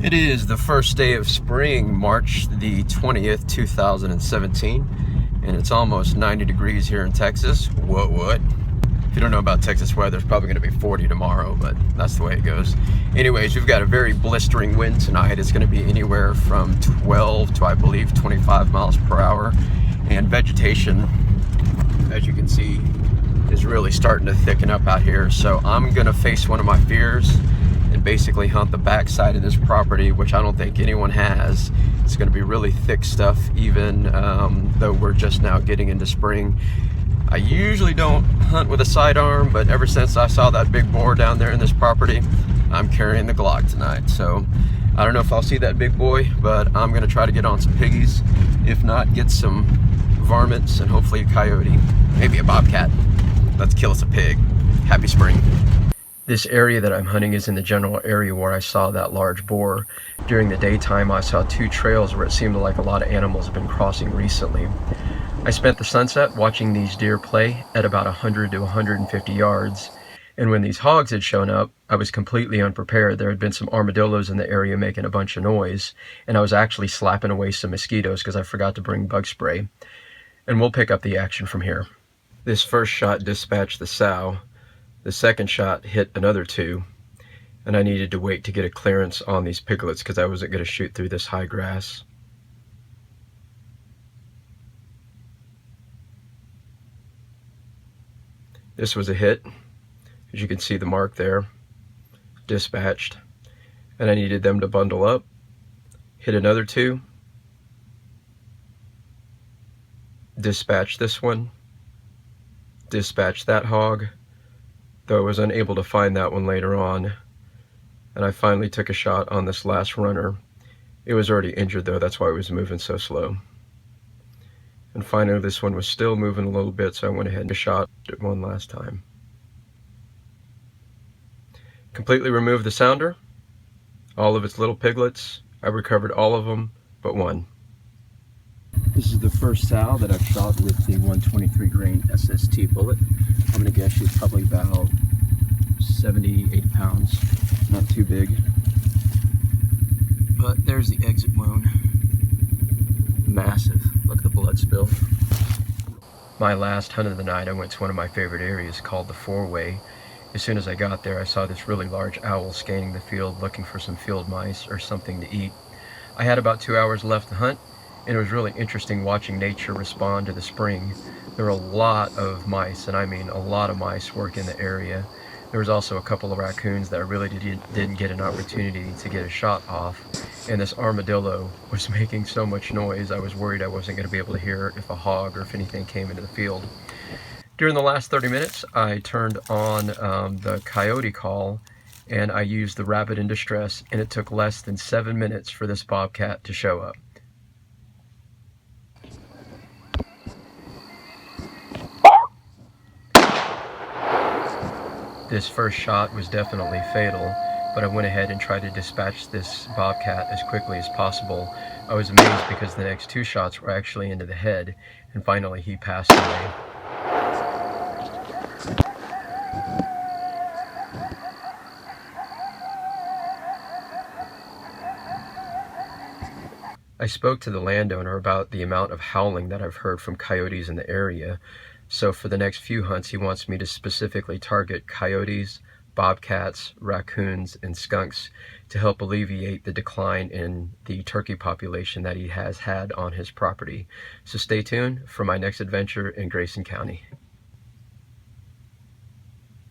It is the first day of spring, March the 20th, 2017, and it's almost 90 degrees here in Texas. What? If you don't know about Texas weather, it's probably going to be 40 tomorrow, but that's the way it goes. Anyways, we've got a very blistering wind tonight. It's going to be anywhere from 12 to, I believe, 25 miles per hour, and vegetation, as you can see, is really starting to thicken up out here. So I'm going to face one of my fears and basically hunt the backside of this property, which I don't think anyone has. It's going to be really thick stuff, even though we're just now getting into spring. I usually don't hunt with a sidearm, but ever since I saw that big boar down there in this property, I'm carrying the Glock tonight. So I don't know if I'll see that big boy, but I'm going to try to get on some piggies. If not, get some varmints and hopefully a coyote, maybe a bobcat. Let's kill us a pig. Happy spring. This area that I'm hunting is in the general area where I saw that large boar. During the daytime, I saw two trails where it seemed like a lot of animals have been crossing recently. I spent the sunset watching these deer play at about 100 to 150 yards. And when these hogs had shown up, I was completely unprepared. There had been some armadillos in the area making a bunch of noise, and I was actually slapping away some mosquitoes because I forgot to bring bug spray. And we'll pick up the action from here. This first shot dispatched the sow. The second shot hit another two, and I needed to wait to get a clearance on these piglets because I wasn't going to shoot through this high grass. This was a hit. As you can see the mark there, dispatched, and I needed them to bundle up. Hit another two, dispatch this one, dispatch that hog, though I was unable to find that one later on, and I finally took a shot on this last runner. It was already injured though, that's why it was moving so slow. And finally this one was still moving a little bit, so I went ahead and shot it one last time. Completely removed the sounder, all of its little piglets. I recovered all of them but one. This is the first sow that I've shot with the 123 grain SST bullet. I'm gonna guess she's probably about 70, 80 pounds, not too big. But there's the exit wound. Massive, look at the blood spill. My last hunt of the night, I went to one of my favorite areas called the Four-Way. As soon as I got there, I saw this really large owl scanning the field looking for some field mice or something to eat. I had about 2 hours left to hunt, and it was really interesting watching nature respond to the spring. There were a lot of mice, and I mean a lot of mice, work in the area. There was also a couple of raccoons that I really didn't get an opportunity to get a shot off. And this armadillo was making so much noise, I was worried I wasn't going to be able to hear if a hog or if anything came into the field. During the last 30 minutes, I turned on the coyote call, and I used the rabbit in distress, and it took less than 7 minutes for this bobcat to show up. This first shot was definitely fatal, but I went ahead and tried to dispatch this bobcat as quickly as possible. I was amazed because the next two shots were actually into the head, and finally he passed away. I spoke to the landowner about the amount of howling that I've heard from coyotes in the area. So for the next few hunts, he wants me to specifically target coyotes, bobcats, raccoons, and skunks to help alleviate the decline in the turkey population that he has had on his property. So stay tuned for my next adventure in Grayson County.